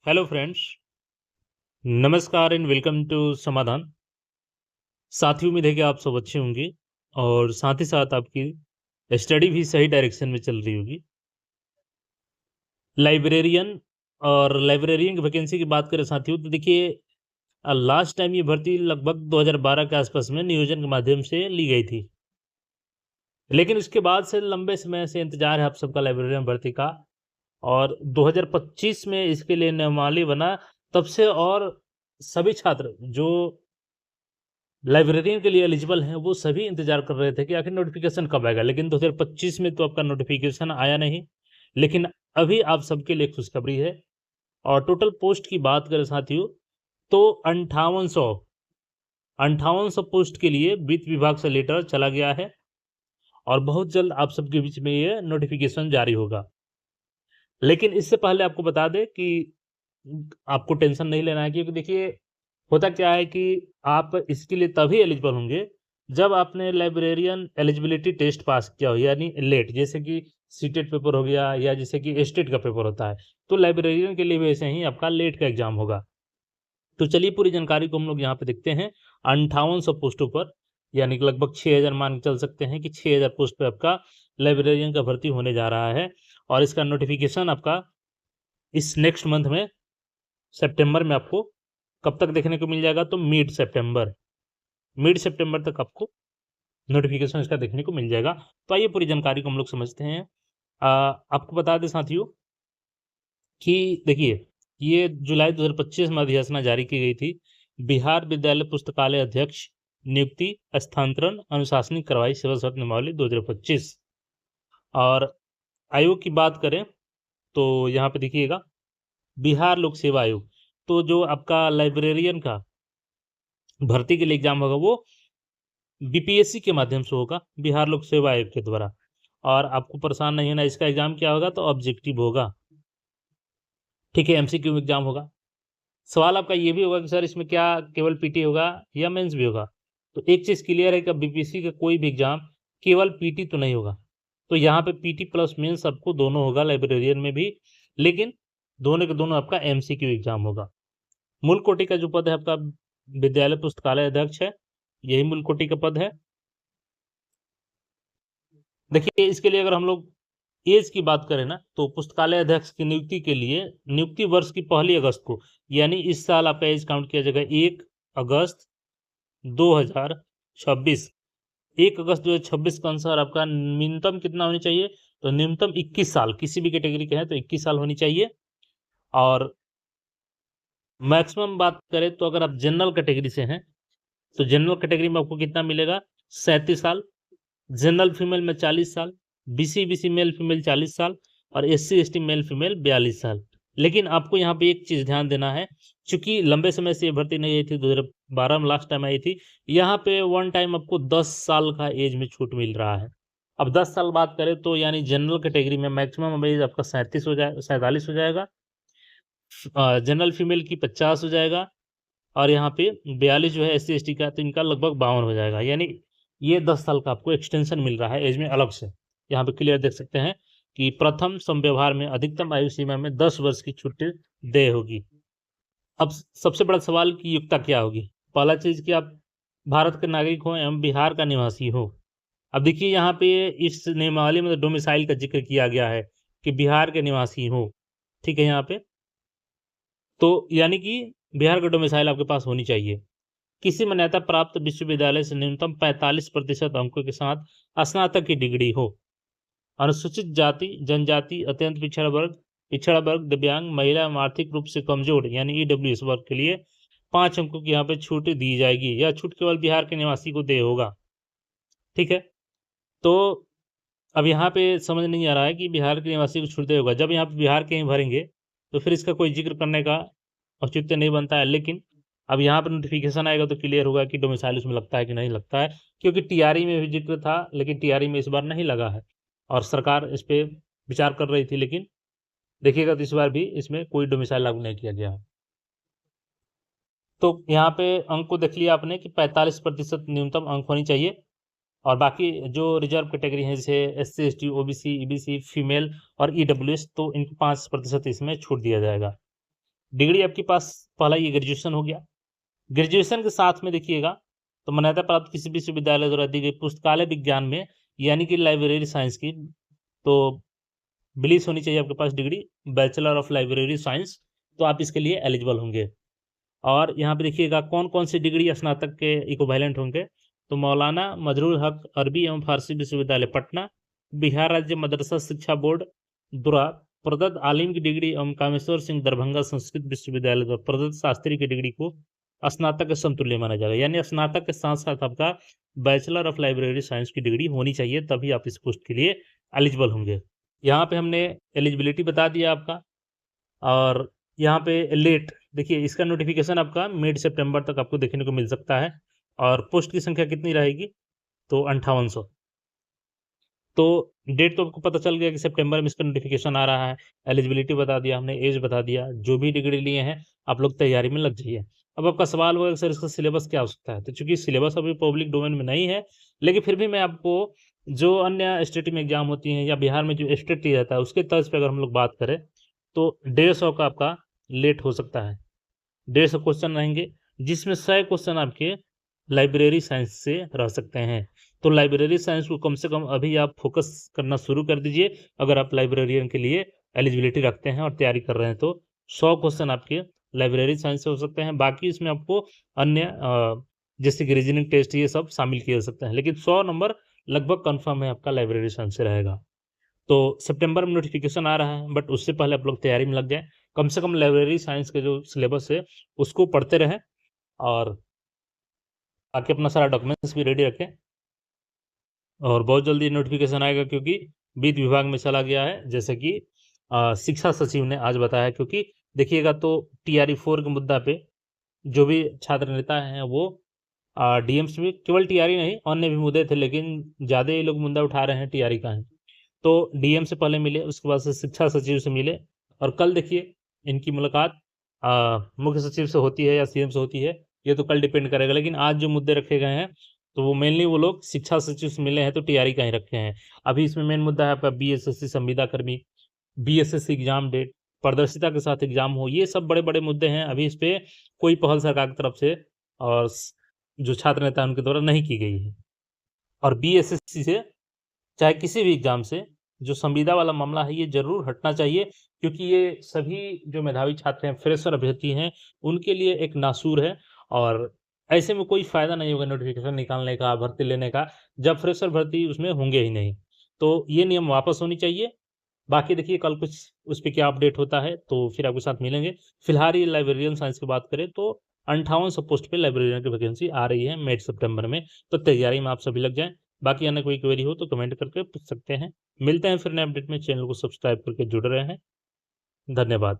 Hello friends, नमस्कार and welcome to समाधान। साथियों, उम्मीद है कि आप सब अच्छे होंगे और साथ ही साथ आपकी स्टडी भी सही डायरेक्शन में चल रही होगी। लाइब्रेरियन और लाइब्रेरियन की वैकेंसी की बात करें साथियों, तो देखिए लास्ट टाइम ये भर्ती लगभग 2012 के आसपास में नियोजन के माध्यम से ली गई थी। लेकिन उसके बाद से लंबे समय से इंतजार है आप सबका लाइब्रेरियन भर्ती का और 2025 में इसके लिए नियमावली बना। तब से और सभी छात्र जो लाइब्रेरियन के लिए एलिजिबल हैं, वो सभी इंतज़ार कर रहे थे कि आखिर नोटिफ़िकेशन कब आएगा। लेकिन 2025 में तो आपका नोटिफ़िकेशन आया नहीं। लेकिन अभी आप सबके लिए खुशखबरी है और टोटल पोस्ट की बात करें साथियों, तो 5800 पोस्ट के लिए वित्त विभाग से लेटर चला गया है और बहुत जल्द आप सबके बीच में ये नोटिफ़िकेशन जारी होगा। लेकिन इससे पहले आपको बता दें कि आपको टेंशन नहीं लेना है, क्योंकि देखिए होता क्या है कि आप इसके लिए तभी एलिजिबल होंगे जब आपने लाइब्रेरियन एलिजिबिलिटी टेस्ट पास किया हो, यानी लेट, जैसे कि सीटेट पेपर हो गया या जैसे कि एस्टेट का पेपर होता है, तो लाइब्रेरियन के लिए वैसे ही आपका लेट का एग्जाम होगा। तो चलिए पूरी जानकारी को हम लोग यहाँ पे देखते हैं। 5800 पोस्टों पर, यानी कि लगभग 6000 मान के चल सकते हैं कि 6000 पोस्ट पे आपका लाइब्रेरियन का भर्ती होने जा रहा है और इसका नोटिफिकेशन आपका इस नेक्स्ट मंथ में सितंबर में आपको कब तक देखने को मिल जाएगा, तो मिड सितंबर तक आपको नोटिफिकेशन इसका देखने को मिल जाएगा। तो आइए पूरी जानकारी को हम लोग समझते हैं। आपको बता दें साथियों कि देखिए ये जुलाई 2025 में अधिसूचना जारी की गई थी। बिहार विद्यालय पुस्तकालय अध्यक्ष नियुक्ति, स्थानांतरण, अनुशासनिक कार्रवाई, सेवा शर्त नियमावली 2025। और आयोग की बात करें तो यहाँ पे देखिएगा बिहार लोक सेवा आयोग। तो जो आपका लाइब्रेरियन का भर्ती के लिए एग्जाम होगा वो बीपीएससी के माध्यम से होगा, बिहार लोक सेवा आयोग के द्वारा। और आपको परेशान नहीं होना, इसका एग्जाम क्या होगा, तो ऑब्जेक्टिव होगा। ठीक है, एमसीक्यू एग्जाम होगा। सवाल आपका ये भी होगा कि सर इसमें क्या केवल पीटी होगा या मेंस भी होगा। तो एक चीज क्लियर है कि बीपीएससी का कोई भी एग्जाम केवल पीटी तो नहीं होगा। तो यहाँ पे पीटी प्लस मेंस आपको दोनों होगा लाइब्रेरियन में भी, लेकिन दोनों के दोनों आपका एमसीक्यू एग्जाम होगा। मूल कोटि का जो पद है आपका विद्यालय पुस्तकालय अध्यक्ष है, यही मूल कोटि का पद है। देखिए इसके लिए अगर हम लोग एज की बात करें ना, तो पुस्तकालय अध्यक्ष की नियुक्ति के लिए नियुक्ति वर्ष की 1 अगस्त को, यानी इस साल आपका एज काउंट किया जाएगा 1 अगस्त 2026। 1 अगस्त 2026 का आंसर आपका न्यूनतम कितना होनी चाहिए, तो न्यूनतम 21 साल, किसी भी कैटेगरी के हैं तो 21 साल होनी चाहिए। और मैक्सिमम बात करें तो अगर आप जनरल कैटेगरी से हैं तो जनरल कैटेगरी में आपको कितना मिलेगा, 37 साल। जनरल फीमेल में 40 साल, बीसी मेल फीमेल 40 साल और एससी एसटी मेल फीमेल 42 साल। लेकिन आपको यहाँ पे एक चीज ध्यान देना है, चूंकि लंबे समय से ये भर्ती नहीं आई थी, 2012 में लास्ट टाइम आई थी। यहाँ पे वन टाइम आपको 10 साल का एज में छूट मिल रहा है। अब 10 साल बात करें तो यानी जनरल कैटेगरी में मैक्सिमम एज आपका 47 हो जाएगा, जनरल फीमेल की 50 हो जाएगा और यहाँ पे 42 जो है एससी एसटी का, तो इनका लगभग 52 हो जाएगा। यानी ये 10 साल का आपको एक्सटेंशन मिल रहा है एज में अलग से। यहाँ पे क्लियर देख सकते हैं कि प्रथम समव्यवहार में अधिकतम आयु सीमा में 10 वर्ष की छूट दे होगी। अब सबसे बड़ा सवाल की युक्ता क्या होगी। पहला चीज कि आप भारत के नागरिक हो एवं बिहार का निवासी हो। अब देखिए यहाँ पे इस नियमावली में डोमिसाइल का जिक्र किया गया है कि बिहार के निवासी हो। ठीक है, यहाँ पे तो यानी कि बिहार का डोमिसाइल आपके पास होनी चाहिए। किसी मान्यता प्राप्त विश्वविद्यालय से न्यूनतम 45% अंकों के साथ स्नातक की डिग्री हो। अनुसूचित जाति, जनजाति, अत्यंत पिछड़ा वर्ग, दिव्यांग, महिला एवं आर्थिक रूप से कमजोर यानी ईडब्ल्यूएस वर्ग के लिए 5 अंकों की यहाँ पे छूट दी जाएगी। यह छूट केवल बिहार के निवासी को दे होगा। ठीक है, तो अब यहाँ पे समझ नहीं आ रहा है कि बिहार के निवासी को छूट दे होगा। जब यहाँ पे बिहार के ही भरेंगे तो फिर इसका कोई जिक्र करने का औचित्य नहीं बनता है। लेकिन अब यहाँ पर नोटिफिकेशन आएगा तो क्लियर होगा कि डोमिसाइल उसमें लगता है कि नहीं लगता है, क्योंकि टीआरई में भी जिक्र था लेकिन टीआरई में इस बार नहीं लगा है और सरकार इस पे विचार कर रही थी। लेकिन देखिएगा तो इस बार भी इसमें कोई डोमिसाइल लागू नहीं किया गया है। तो यहाँ पे अंक को देख लिया आपने कि 45% न्यूनतम अंक होनी चाहिए और बाकी जो रिजर्व कैटेगरी है जैसे SC ST OBC EBC female और ईडब्ल्यूएस, तो इनको 5% इसमें छूट दिया जाएगा। डिग्री आपके पास पहला ये ग्रेजुएशन हो गया। ग्रेजुएशन के साथ में देखिएगा तो मान्यता प्राप्त किसी विश्वविद्यालय द्वारा दी गई पुस्तकालय विज्ञान में यानी कि लाइब्रेरी साइंस की तो बिलीस होनी चाहिए आपके पास degree, bachelor of library science, तो आप इसके लिए एलिजिबल होंगे। और यहाँ पे देखिएगा कौन कौन सी डिग्री स्नातक के इक्विवेलेंट होंगे, तो मौलाना मजरूर हक अरबी एवं फारसी विश्वविद्यालय पटना, बिहार राज्य मदरसा शिक्षा बोर्ड द्वारा प्रदत्त आलिम की डिग्री एवं कामेश्वर सिंह दरभंगा संस्कृत विश्वविद्यालय द्वारा प्रदत्त शास्त्री की डिग्री को स्नातक के समतुल्य माना जाएगा। यानी स्नातक के साथ साथ आपका बैचलर ऑफ लाइब्रेरी साइंस की डिग्री होनी चाहिए, तभी आप इस पोस्ट के लिए एलिजिबल होंगे। यहाँ पे हमने एलिजिबिलिटी बता दिया आपका। और यहाँ पे लेट देखिए, इसका नोटिफिकेशन आपका मिड सितंबर तक आपको देखने को मिल सकता है। और पोस्ट की संख्या कितनी रहेगी, तो 5800। तो डेट तो आपको पता चल गया कि सितंबर में इसका नोटिफिकेशन आ रहा है। एलिजिबिलिटी बता दिया हमने, एज बता दिया। जो भी डिग्री लिए हैं आप लोग तैयारी में लग जाइए। अब आपका सवाल होगा सर इसका सिलेबस क्या हो सकता है, तो चूंकि सिलेबस अभी पब्लिक डोमेन में नहीं है, लेकिन फिर भी मैं आपको जो अन्य स्टेट में एग्जाम होती हैं या बिहार में जो स्टेट लिया जाता है उसके तर्ज पर अगर हम लोग बात करें तो 150 का आपका लेट हो सकता है। 150 क्वेश्चन रहेंगे, जिसमें 100 क्वेश्चन आपके लाइब्रेरी साइंस से रह सकते हैं। तो लाइब्रेरी साइंस को कम से कम अभी आप फोकस करना शुरू कर दीजिए। अगर आप लाइब्रेरियन के लिए एलिजिबिलिटी रखते हैं और तैयारी कर रहे हैं तो 100 क्वेश्चन आपके लाइब्रेरी साइंस से हो सकते हैं। बाकी इसमें आपको अन्य जैसे कि रीजनिंग टेस्ट ये सब शामिल किए जा सकते हैं, लेकिन 100 नंबर लगभग कंफर्म है आपका लाइब्रेरी साइंस से रहेगा। तो सितंबर में नोटिफिकेशन आ रहा है, बट उससे पहले आप लोग तैयारी में लग जाएं। कम से कम लाइब्रेरी साइंस के जो सिलेबस है उसको पढ़ते रहें और आके अपना सारा डॉक्यूमेंट्स भी रेडी रखें। और बहुत जल्दी नोटिफिकेशन आएगा, क्योंकि वित्त विभाग में चला गया है, जैसे कि शिक्षा सचिव ने आज बताया। क्योंकि देखिएगा तो TRE 4 के मुद्दा पे जो भी छात्र नेता हैं वो DMs में केवल TRE नहीं अन्य भी मुद्दे थे, लेकिन ज़्यादा ये लोग मुद्दा उठा रहे हैं TRE का है। तो DM से पहले मिले, उसके बाद से शिक्षा सचिव से मिले, और कल देखिए इनकी मुलाकात मुख्य सचिव से होती है या CM से होती है, ये तो कल डिपेंड करेगा। लेकिन आज जो मुद्दे रखे गए हैं तो वो मेनली वो लोग शिक्षा सचिव से मिले हैं, तो TRE का ही रखे हैं। अभी इसमें मेन मुद्दा है आपका BSSC संविदा कर्मी, BSSC एग्जाम डेट, पारदर्शिता के साथ एग्जाम हो, ये सब बड़े बड़े मुद्दे हैं। अभी इस पे कोई पहल सरकार की तरफ से और जो छात्र नेता उनके द्वारा नहीं की गई है। और BSSC से चाहे किसी भी एग्जाम से जो संविदा वाला मामला है ये जरूर हटना चाहिए, क्योंकि ये सभी जो मेधावी छात्र हैं, फ्रेशर अभ्यर्थी हैं, उनके लिए एक नासूर है। और ऐसे में कोई फायदा नहीं होगा नोटिफिकेशन निकालने का, भर्ती लेने का, जब फ्रेशर भर्ती उसमें होंगे ही नहीं। तो ये नियम वापस होनी चाहिए। बाकी देखिए कल कुछ उस पर क्या अपडेट होता है तो फिर आपके साथ मिलेंगे। फिलहाल ये लाइब्रेरियन साइंस की बात करें तो 5800 पोस्ट पे लाइब्रेरियन की वैकेंसी आ रही है मिड सितंबर में, तो तैयारी में आप सभी लग जाएं। बाकी अन्य कोई क्वेरी हो तो कमेंट करके पूछ सकते हैं। मिलते हैं फिर नए अपडेट में। चैनल को सब्सक्राइब करके जुड़ रहे हैं। धन्यवाद।